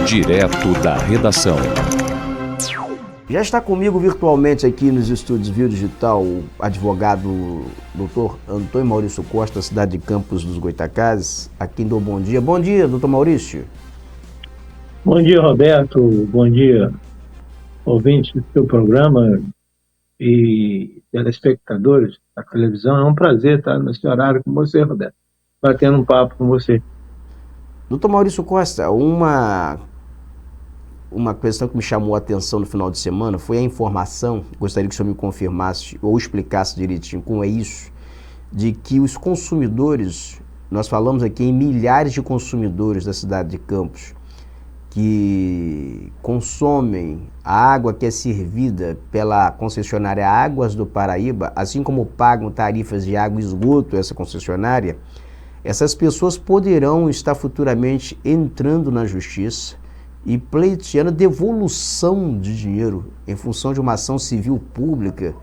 Direto da redação. Já está comigo virtualmente aqui nos estúdios Vio Digital o advogado Dr. Antônio Maurício Costa, cidade de Campos dos Goytacazes, a quem dou bom dia. Bom dia, doutor Maurício. Bom dia, Roberto. Bom dia, ouvintes do seu programa e telespectadores da televisão. É um prazer estar nesse horário com você, Roberto, batendo um papo com você. Doutor Maurício Costa, uma questão que me chamou a atenção no final de semana foi a informação, gostaria que o senhor me confirmasse ou explicasse direitinho como é isso, de que os consumidores, nós falamos aqui em milhares de consumidores da cidade de Campos, que consomem a água que é servida pela concessionária Águas do Paraíba, assim como pagam tarifas de água e esgoto essa concessionária, essas pessoas poderão estar futuramente entrando na justiça e pleiteando devolução de dinheiro em função de uma ação civil pública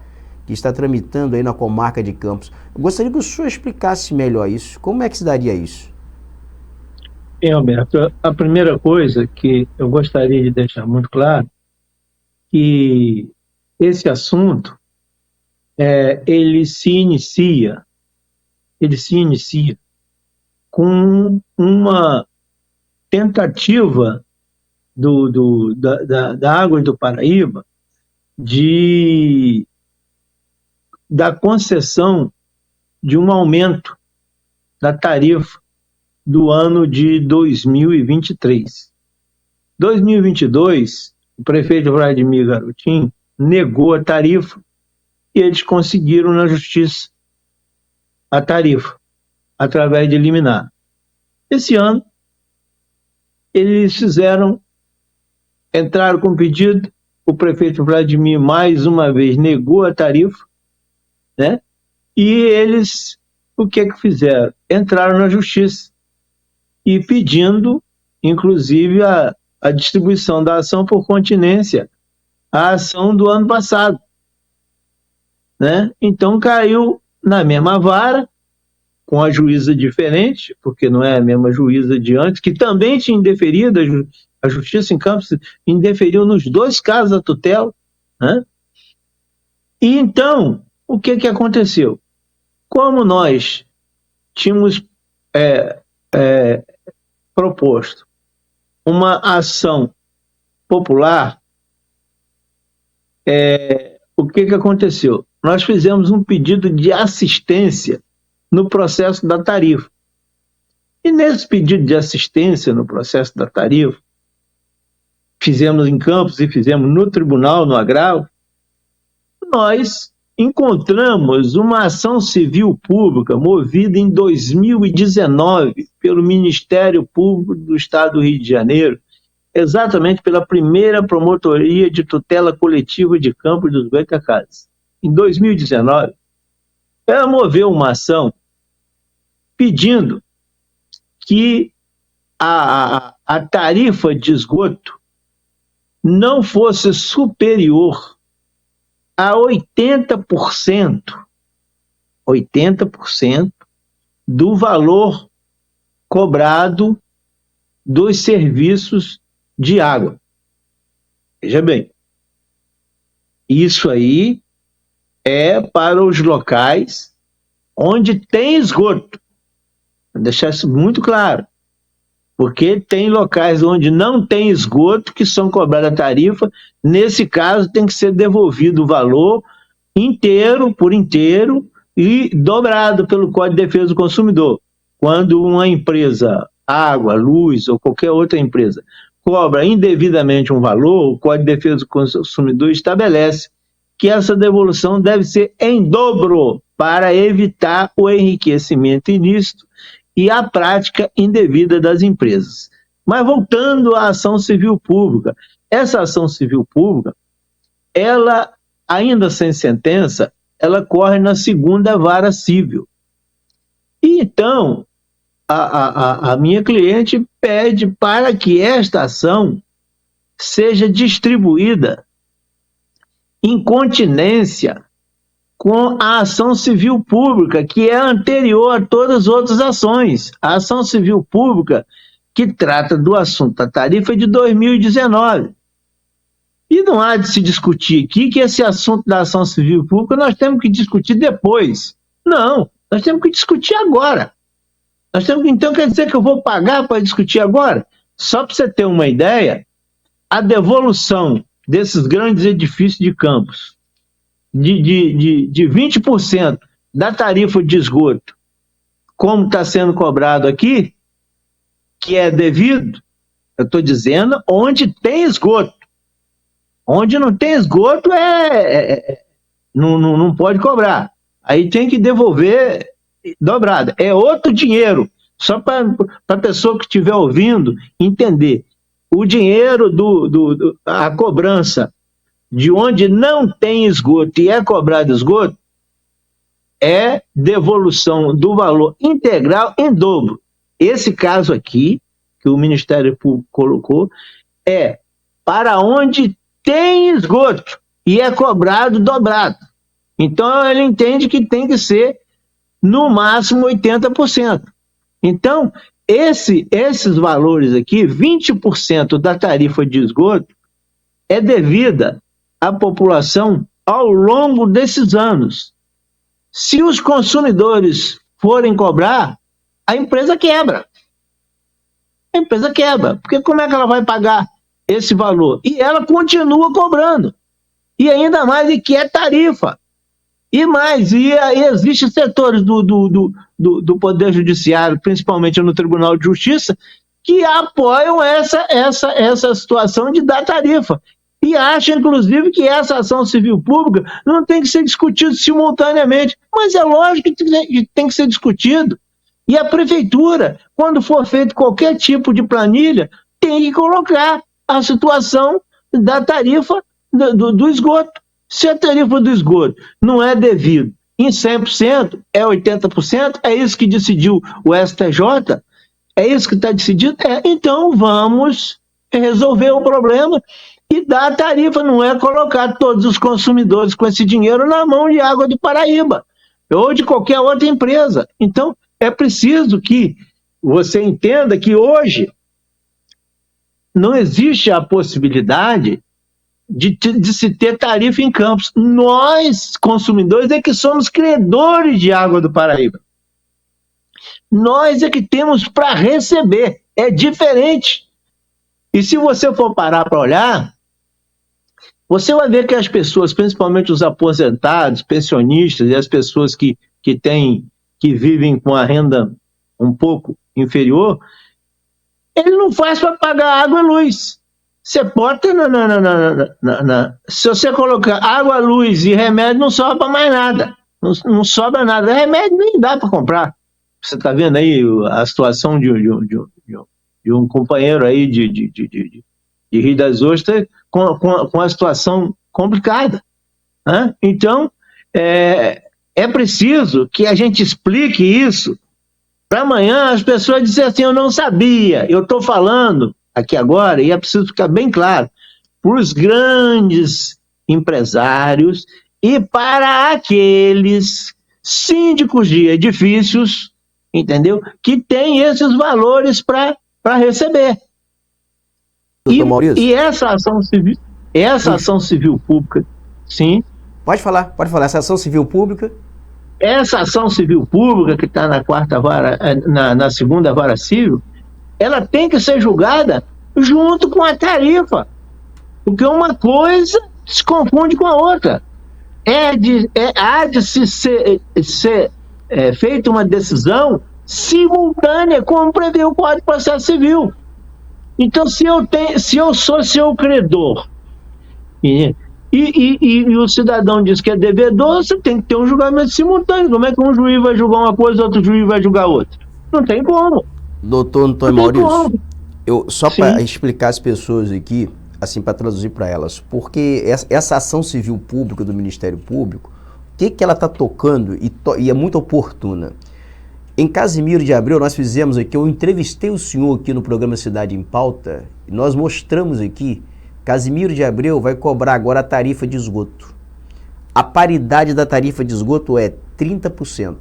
que está tramitando aí na comarca de Campos. Eu gostaria que o senhor explicasse melhor isso. Como é que se daria isso? Bem, Alberto, a primeira coisa que eu gostaria de deixar muito claro que esse assunto ele se inicia com uma tentativa da Águas do Paraíba da concessão de um aumento da tarifa do ano de 2023. 2022, o prefeito Vladimir Garotinho negou a tarifa e eles conseguiram na justiça a tarifa através de liminar. Esse ano, eles entraram com pedido, o prefeito Vladimir mais uma vez negou a tarifa, né? E eles, o que fizeram? Entraram na justiça e pedindo, inclusive, a distribuição da ação por continência à ação do ano passado, né? Então caiu na mesma vara, com a juíza diferente, porque não é a mesma juíza de antes, que também tinha indeferido, a Justiça em Campos indeferiu nos dois casos a tutela, né? E então, o que aconteceu? Como nós tínhamos proposto uma ação popular, o que aconteceu? Nós fizemos um pedido de assistência no processo da tarifa. E nesse pedido de assistência no processo da tarifa, fizemos em Campos e fizemos no tribunal, no agravo, nós encontramos uma ação civil pública movida em 2019 pelo Ministério Público do Estado do Rio de Janeiro, exatamente pela primeira promotoria de tutela coletiva de Campos dos Goytacazes. Em 2019, ela moveu uma ação pedindo que a tarifa de esgoto não fosse superior a 80% do valor cobrado dos serviços de água. Veja bem, isso aí é para os locais onde tem esgoto. Vou deixar isso muito claro. Porque tem locais onde não tem esgoto que são cobradas a tarifa. Nesse caso, tem que ser devolvido o valor inteiro, por inteiro, e dobrado pelo Código de Defesa do Consumidor. Quando uma empresa, água, luz ou qualquer outra empresa, cobra indevidamente um valor, o Código de Defesa do Consumidor estabelece que essa devolução deve ser em dobro para evitar o enriquecimento ilícito e a prática indevida das empresas. Mas voltando à ação civil pública, essa ação civil pública, ela, ainda sem sentença, ela corre na segunda vara civil. E então, a minha cliente pede para que esta ação seja distribuída em continência com a ação civil pública, que é anterior a todas as outras ações. A ação civil pública, que trata do assunto da tarifa é de 2019. E não há de se discutir aqui que esse assunto da ação civil pública nós temos que discutir depois. Não, nós temos que discutir agora. Então quer dizer que eu vou pagar para discutir agora? Só para você ter uma ideia, a devolução desses grandes edifícios de campos de 20% da tarifa de esgoto, como está sendo cobrado aqui, que é devido, eu estou dizendo, onde tem esgoto. Onde não tem esgoto, não pode cobrar. Aí tem que devolver dobrada. É outro dinheiro. Só para a pessoa que estiver ouvindo entender. O dinheiro a cobrança de onde não tem esgoto e é cobrado esgoto é devolução do valor integral em dobro. Esse caso aqui, que o Ministério Público colocou, é para onde tem esgoto e é cobrado dobrado. Então, ele entende que tem que ser, no máximo, 80%. Então, esses valores aqui, 20% da tarifa de esgoto, é devida à população ao longo desses anos. Se os consumidores forem cobrar, a empresa quebra. A empresa quebra, porque como é que ela vai pagar esse valor? E ela continua cobrando. E ainda mais, e que é tarifa. E mais, existem setores do Poder Judiciário, principalmente no Tribunal de Justiça, que apoiam essa situação de dar tarifa. E acham, inclusive, que essa ação civil pública não tem que ser discutida simultaneamente. Mas é lógico que tem que ser discutido. E a prefeitura, quando for feito qualquer tipo de planilha, tem que colocar a situação da tarifa do esgoto. Se a tarifa do esgoto não é devido em 100%, é 80%, é isso que decidiu o STJ, é isso que está decidido, então vamos resolver o problema e dar a tarifa, não é colocar todos os consumidores com esse dinheiro na mão de Água do Paraíba ou de qualquer outra empresa. Então, é preciso que você entenda que hoje não existe a possibilidade de se ter tarifa em Campos. Nós, consumidores, é que somos credores de Água do Paraíba. Nós é que temos para receber. É diferente. E se você for parar para olhar, você vai ver que as pessoas, principalmente os aposentados, pensionistas e as pessoas que vivem com a renda um pouco inferior, ele não faz para pagar água e luz. Você bota se você colocar água, luz e remédio, não sobra mais nada. Não sobra nada. Remédio nem dá para comprar. Você está vendo aí a situação de um companheiro aí de Rio das Ostras com a situação complicada. Né? Então, é preciso que a gente explique isso para amanhã as pessoas dizerem assim, eu não sabia. Eu estou falando aqui agora, e é preciso ficar bem claro, para os grandes empresários e para aqueles síndicos de edifícios, entendeu? Que têm esses valores para receber. E essa ação civil pública, sim. Pode falar, essa ação civil pública. Essa ação civil pública que está na segunda vara civil, ela tem que ser julgada junto com a tarifa, porque uma coisa se confunde com a outra. Há de ser feita uma decisão simultânea, como prevê o Código de Processo Civil. Então, se eu sou seu credor e o cidadão diz que é devedor, você tem que ter um julgamento simultâneo. Como é que um juiz vai julgar uma coisa e outro juiz vai julgar outra? Não tem como. Doutor Antônio Maurício, só para explicar às pessoas aqui, assim, para traduzir para elas, porque essa ação civil pública do Ministério Público, o que ela está tocando e é muito oportuna. Em Casimiro de Abreu, nós fizemos aqui, eu entrevistei o senhor aqui no programa Cidade em Pauta, e nós mostramos aqui, Casimiro de Abreu vai cobrar agora a tarifa de esgoto. A paridade da tarifa de esgoto é 30%.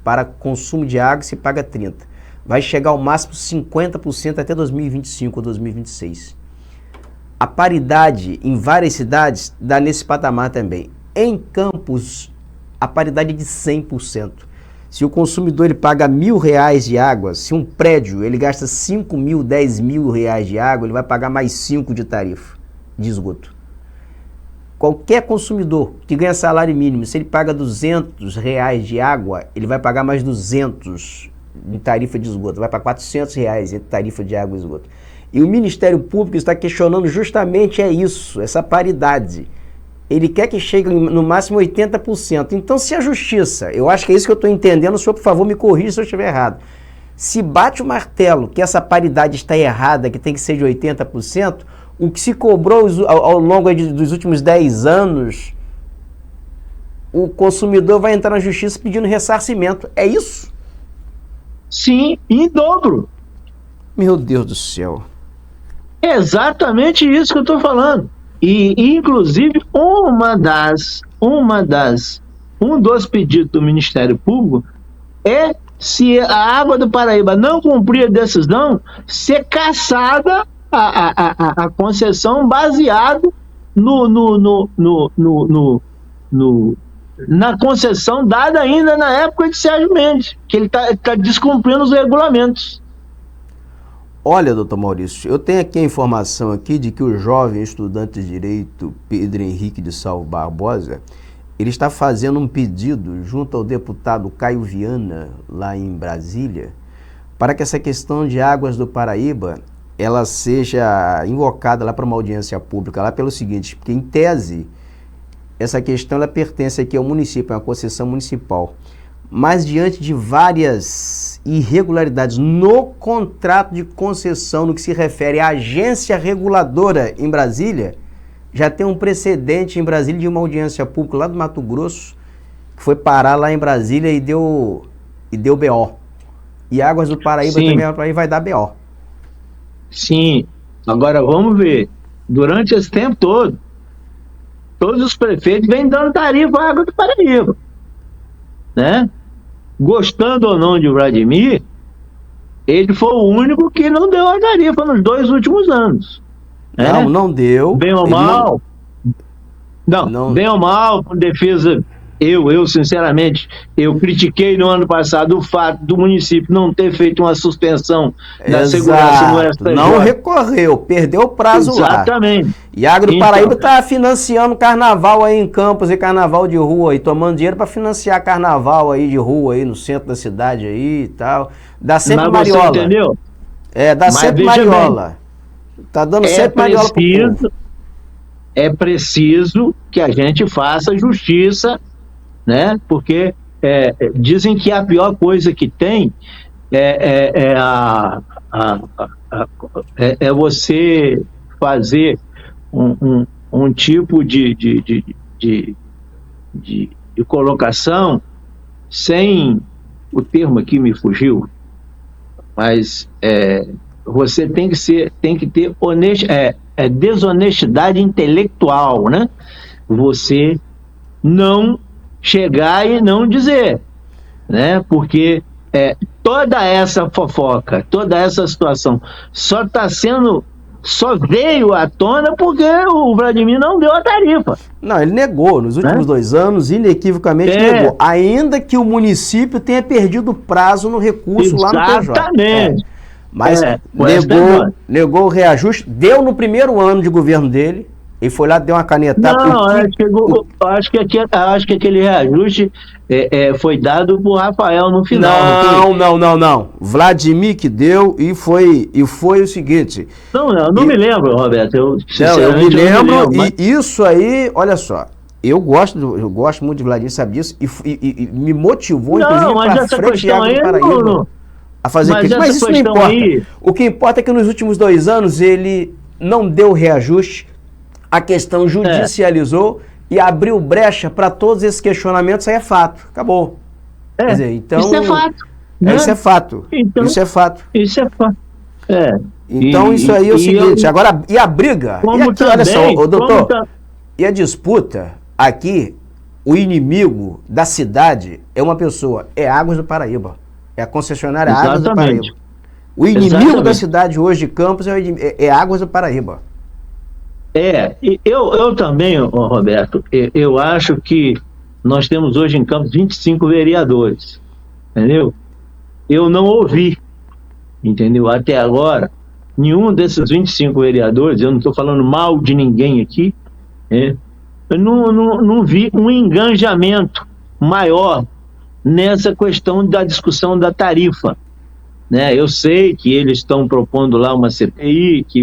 Para consumo de água se paga 30%. vai chegar ao máximo 50% até 2025 ou 2026. A paridade em várias cidades dá nesse patamar também. Em Campos, a paridade é de 100%. Se o consumidor ele paga R$1.000 de água, se um prédio ele gasta R$5.000, R$10.000 de água, ele vai pagar mais 5 de tarifa de esgoto. Qualquer consumidor que ganha salário mínimo, se ele paga R$200 de água, ele vai pagar mais 200 de tarifa de esgoto, vai para R$400 em tarifa de água e esgoto. E o Ministério Público está questionando justamente isso, essa paridade. Ele quer que chegue no máximo 80%. Então, se a justiça, eu acho que é isso que eu estou entendendo, o senhor, por favor, me corrija se eu estiver errado. Se bate o martelo que essa paridade está errada, que tem que ser de 80%, o que se cobrou ao longo dos últimos 10 anos, o consumidor vai entrar na justiça pedindo ressarcimento. É isso? Sim, em dobro. Meu Deus do céu. É exatamente isso que eu estou falando. E, inclusive, um dos pedidos do Ministério Público é, se a Água do Paraíba não cumprir a decisão, ser cassada a concessão baseado na concessão dada ainda na época de Sérgio Mendes, que ele tá descumprindo os regulamentos. Olha, doutor Maurício, eu tenho aqui a informação aqui de que o jovem estudante de Direito Pedro Henrique de Salvo Barbosa, ele está fazendo um pedido junto ao deputado Caio Viana, lá em Brasília, para que essa questão de Águas do Paraíba, ela seja invocada lá para uma audiência pública, lá pelo seguinte, porque em tese, essa questão ela pertence aqui ao município, é uma concessão municipal. Mas diante de várias irregularidades no contrato de concessão, no que se refere à agência reguladora em Brasília, já tem um precedente em Brasília de uma audiência pública lá do Mato Grosso, que foi parar lá em Brasília e deu BO. E Águas do Paraíba Sim. também vai dar BO. Sim, agora vamos ver, durante esse tempo todo, todos os prefeitos vêm dando tarifa à Água do Paraíba, né? Gostando ou não de Vladimir, ele foi o único que não deu a tarifa nos 2 últimos anos. Né? Não deu. Bem ou mal, bem ou mal, por defesa, eu sinceramente, eu critiquei no ano passado o fato do município não ter feito uma suspensão da segurança no STJ. Não recorreu, perdeu o prazo lá. Exatamente. E a Água do Paraíba está financiando carnaval aí em Campos e carnaval de rua aí, tomando dinheiro para financiar carnaval aí de rua aí no centro da cidade aí e tal. Dá sempre mariola. Você entendeu? Dá sempre mariola. Tá dando sempre mariola pro povo. É preciso que a gente faça justiça, né? Porque dizem que a pior coisa que tem é você fazer um tipo de colocação sem, o termo aqui me fugiu, mas você tem que ter desonestidade intelectual, né? Você não chegar e não dizer, né? Porque toda essa fofoca, toda essa situação só veio à tona porque o Vladimir não deu a tarifa. Não, ele negou, nos últimos 2 anos, inequivocamente negou, ainda que o município tenha perdido o prazo no recurso lá no TJ. Exatamente. Mas negou o reajuste, deu no primeiro ano de governo dele, ele foi lá, deu uma canetada. Acho que aquele reajuste foi dado por Rafael no final. Não. Vladimir que deu e foi o seguinte. Não me lembro, Roberto. Eu me lembro, mas... e isso aí, olha só. Eu gosto muito de Vladimir, sabe disso, e me motivou, inclusive, para frente Água do Paraíba a fazer crítica. Mas isso não importa. O que importa é que nos últimos 2 anos ele não deu reajuste, a questão judicializou e abriu brecha para todos esses questionamentos. Aí é fato, acabou. Quer dizer, então, isso é fato. Isso é fato. Então, isso é fato. Isso é fato. Então isso aí é o seguinte, agora, e a briga? E aqui, olha só, doutor, e a disputa aqui, o inimigo da cidade é uma pessoa, é Águas do Paraíba. É a concessionária Águas do Exatamente. Paraíba. O inimigo Exatamente. da cidade hoje de Campos é Águas do Paraíba. Eu também, Roberto, eu acho que nós temos hoje em Campos 25 vereadores, entendeu? Eu não ouvi, entendeu? Até agora, nenhum desses 25 vereadores, eu não estou falando mal de ninguém aqui, né? Eu não vi um engajamento maior nessa questão da discussão da tarifa, né? Eu sei que eles estão propondo lá uma CPI, que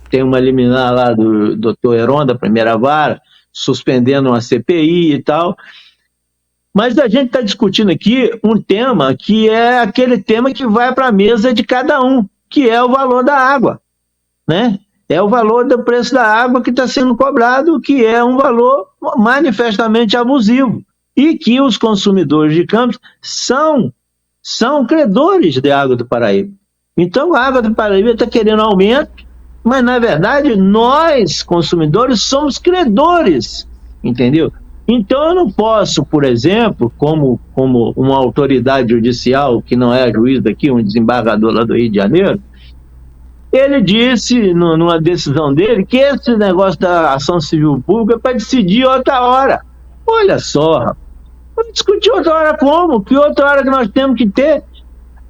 tem uma liminar lá do doutor Heron, da primeira vara, suspendendo uma CPI e tal, mas a gente está discutindo aqui um tema que é aquele tema que vai para a mesa de cada um, que é o valor da água, né? É o valor do preço da água que está sendo cobrado, que é um valor manifestamente abusivo, e que os consumidores de Campos são credores de Água do Paraíba. Então a Água do Paraíba está querendo aumento, mas na verdade nós, consumidores, somos credores, entendeu? Então eu não posso, por exemplo, como uma autoridade judicial, que não é juiz daqui, um desembargador lá do Rio de Janeiro, ele disse, numa decisão dele, que esse negócio da ação civil pública é para decidir outra hora. Olha só, rapaz. Vamos discutir outra hora como? Que outra hora que nós temos que ter?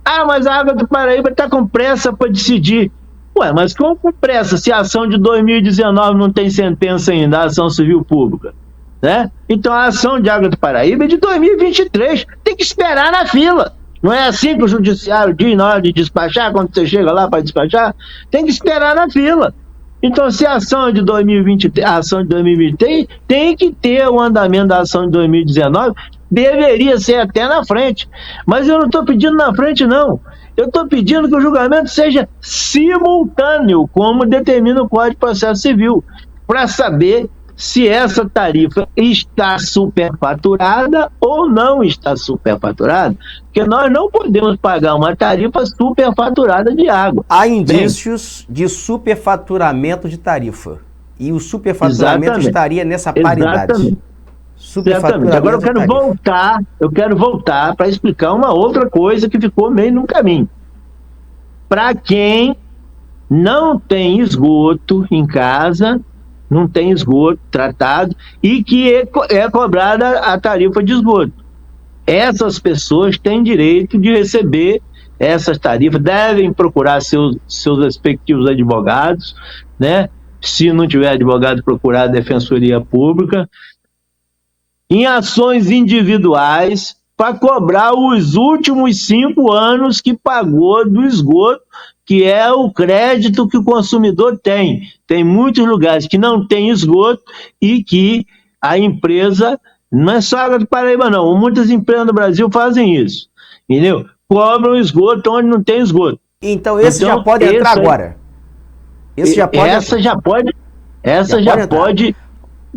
Ah, mas a Água do Paraíba está com pressa para decidir. Ué, mas como com pressa se a ação de 2019 não tem sentença ainda, a ação civil pública? Né? Então a ação de Água do Paraíba é de 2023. Tem que esperar na fila. Não é assim que o judiciário diz na hora de despachar, quando você chega lá para despachar? Tem que esperar na fila. Então, se a ação é de 2023, a ação de 2023, tem que ter o andamento da ação de 2019, deveria ser até na frente. Mas eu não estou pedindo na frente, não. Eu estou pedindo que o julgamento seja simultâneo, como determina o Código de Processo Civil, para saber se essa tarifa está superfaturada ou não está superfaturada, porque nós não podemos pagar uma tarifa superfaturada de água. Há indícios de superfaturamento de tarifa, e o superfaturamento Exatamente. Estaria nessa paridade. Exatamente. Agora eu quero voltar para explicar uma outra coisa que ficou meio no caminho. Para quem não tem esgoto em casa, não tem esgoto tratado e que é cobrada a tarifa de esgoto. Essas pessoas têm direito de receber essas tarifas, devem procurar seus respectivos advogados, né? Se não tiver advogado, procurar a Defensoria Pública, em ações individuais, para cobrar os últimos 5 anos que pagou do esgoto, que é o crédito que o consumidor tem. Tem muitos lugares que não tem esgoto e que a empresa, não é só a Água do Paraíba não, muitas empresas do Brasil fazem isso, entendeu? Cobram esgoto onde não tem esgoto. Então esse já pode entrar agora?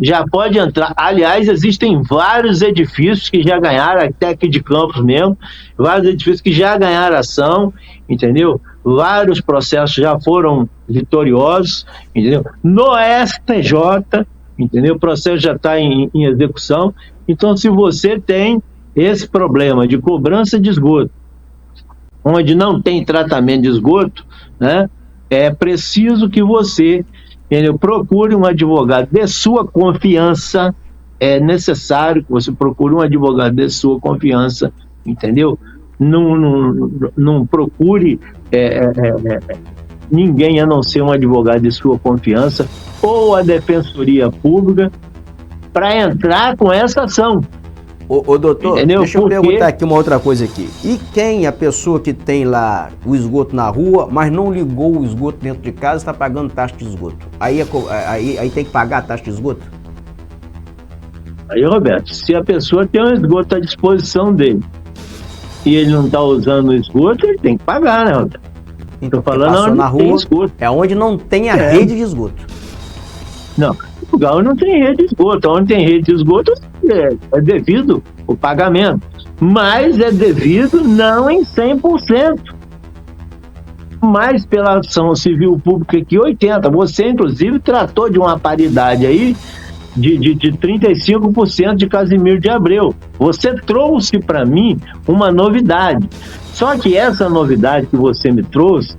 Já pode entrar. Aliás, existem vários edifícios que já ganharam, até aqui de Campos mesmo, vários edifícios que já ganharam ação, entendeu? Vários processos já foram vitoriosos, entendeu? No STJ, entendeu? O processo já está em execução. Então, se você tem esse problema de cobrança de esgoto, onde não tem tratamento de esgoto, né? É preciso que você, entendeu, procure um advogado de sua confiança. É necessário que você procure um advogado de sua confiança, entendeu? Não procure ninguém a não ser um advogado de sua confiança ou a Defensoria Pública para entrar com essa ação. Ô doutor, entendeu? Deixa eu perguntar aqui uma outra coisa aqui. E quem a pessoa que tem lá o esgoto na rua, mas não ligou o esgoto dentro de casa, está pagando taxa de esgoto? Aí tem que pagar a taxa de esgoto? Aí, Roberto, se a pessoa tem um esgoto à disposição dele e ele não está usando o esgoto, ele tem que pagar, né, Roberto? Então, falando na rua, é onde não tem a rede de esgoto. Não, o lugar onde não tem rede de esgoto. Onde tem rede de esgoto é devido o pagamento, mas é devido não em 100%. Mas pela ação civil pública aqui, 80%. Você, inclusive, tratou de uma paridade aí de 35% de Casimiro de Abreu. Você trouxe para mim uma novidade. Só que essa novidade que você me trouxe,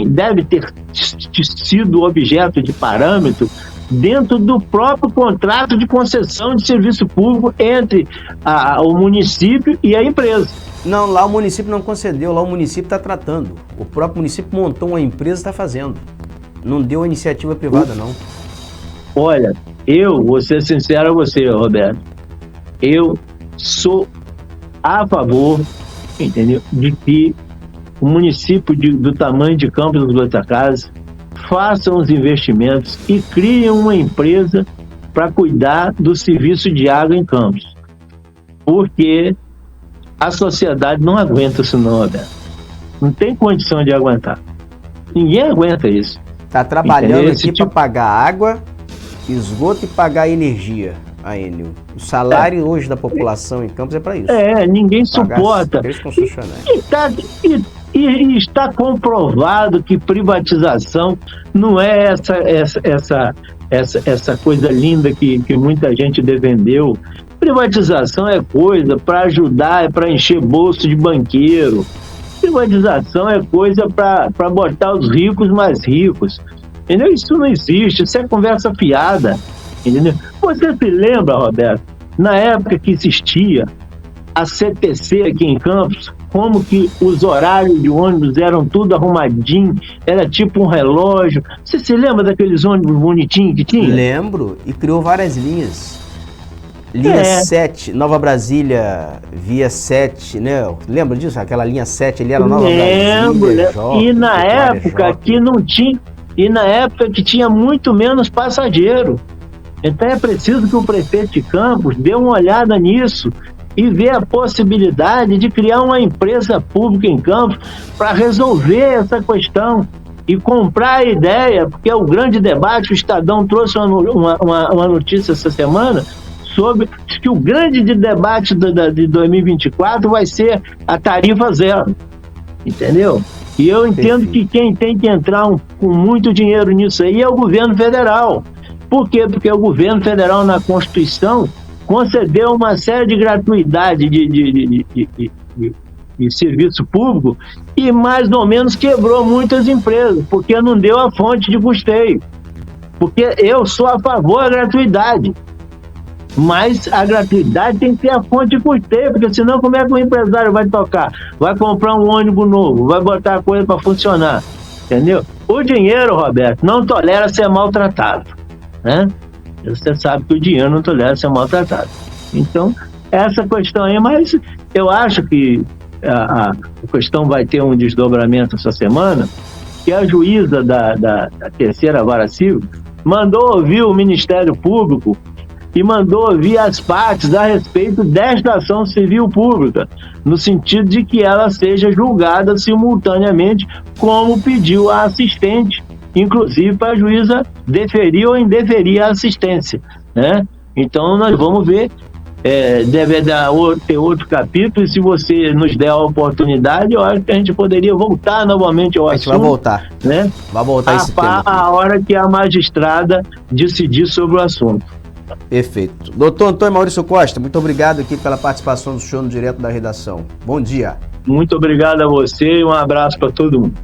deve ter sido objeto de parâmetro dentro do próprio contrato de concessão de serviço público entre o município e a empresa. Não, lá o município não concedeu, lá o município está tratando. O próprio município montou uma empresa e está fazendo. Não deu a iniciativa privada, não. Olha, vou ser sincero a você, Roberto, eu sou a favor, entendeu, de que o município do tamanho de Campos dos Goytacazes façam os investimentos e criem uma empresa para cuidar do serviço de água em Campos. Porque a sociedade não aguenta isso não, Roberto. Não tem condição de aguentar. Ninguém aguenta isso. Está trabalhando aqui para pagar água, esgoto e pagar energia, a Enel. O salário hoje da população em Campos é para isso. Ninguém suporta. E está comprovado que privatização não é essa coisa linda que muita gente defendeu. Privatização é coisa para ajudar, é para encher bolso de banqueiro. Privatização é coisa para botar os ricos mais ricos. Entendeu? Isso não existe, isso é conversa fiada. Entendeu? Você se lembra, Roberto, na época que existia a CTC aqui em Campos, como que os horários de ônibus eram tudo arrumadinho, era tipo um relógio. Você se lembra daqueles ônibus bonitinhos que tinha? Lembro, e criou várias linhas. Linha 7, Nova Brasília, via 7, né? Lembra disso? Aquela linha 7 ali era Nova Brasília. E na época que não tinha, e na época que tinha muito menos passageiro. Então é preciso que o prefeito de Campos dê uma olhada nisso e ver a possibilidade de criar uma empresa pública em Campos para resolver essa questão e comprar a ideia, porque é o grande debate. O Estadão trouxe uma notícia essa semana sobre que o grande debate de 2024 vai ser a tarifa zero, entendeu? E eu entendo que quem tem que entrar com muito dinheiro nisso aí é o governo federal. Por quê? Porque o governo federal, na Constituição, concedeu uma série de gratuidade de serviço público e mais ou menos quebrou muitas empresas, porque não deu a fonte de custeio. Porque eu sou a favor da gratuidade, mas a gratuidade tem que ter a fonte de custeio, porque senão como é que o empresário vai tocar? Vai comprar um ônibus novo, vai botar a coisa para funcionar, entendeu? O dinheiro, Roberto, não tolera ser maltratado, né? Você sabe que o dinheiro não tolera ser maltratado. Então, essa questão aí, mas eu acho que a questão vai ter um desdobramento essa semana, que a juíza da terceira vara civil mandou ouvir o Ministério Público e mandou ouvir as partes a respeito desta ação civil pública, no sentido de que ela seja julgada simultaneamente, como pediu a assistente, inclusive para a juíza deferir ou indeferir a assistência, né? Então nós vamos ver, deve ter outro capítulo, e se você nos der a oportunidade, eu acho que a gente poderia voltar novamente ao assunto. A gente vai voltar, né? Vai voltar esse tema. A hora que a magistrada decidir sobre o assunto. Perfeito. Doutor Antônio Maurício Costa, muito obrigado aqui pela participação do senhor no Direto da Redação. Bom dia. Muito obrigado a você e um abraço para todo mundo.